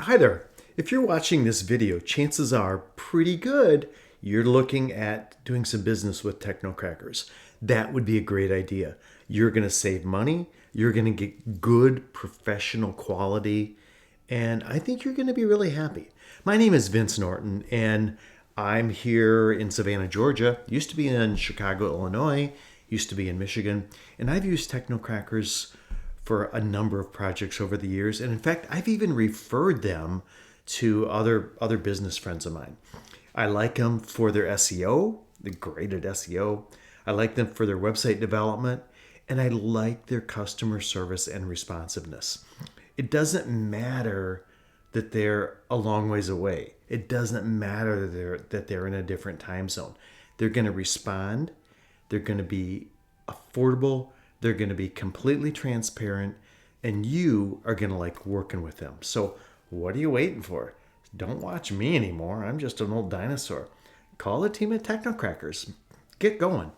Hi there. If you're watching this video, chances are pretty good you're looking at doing some business with Technocrackers. That would be a great idea. You're going to save money, you're going to get good professional quality, and I think you're going to be really happy. My name is Vince Norton, and I'm here in Savannah, Georgia. Used to be in Chicago, Illinois, used to be in Michigan, and I've used Technocrackers for a number of projects over the years. And in fact, I've even referred them to other business friends of mine. I like them for their SEO. They're great at SEO. I like them for their website development, and I like their customer service and responsiveness. It doesn't matter that they're a long ways away. It doesn't matter that they're in a different time zone. They're going to respond. They're going to be affordable. They're going to be completely transparent, and you are going to like working with them. So what are you waiting for? Don't watch me anymore. I'm just an old dinosaur. Call the team at Technocrackers. Get going.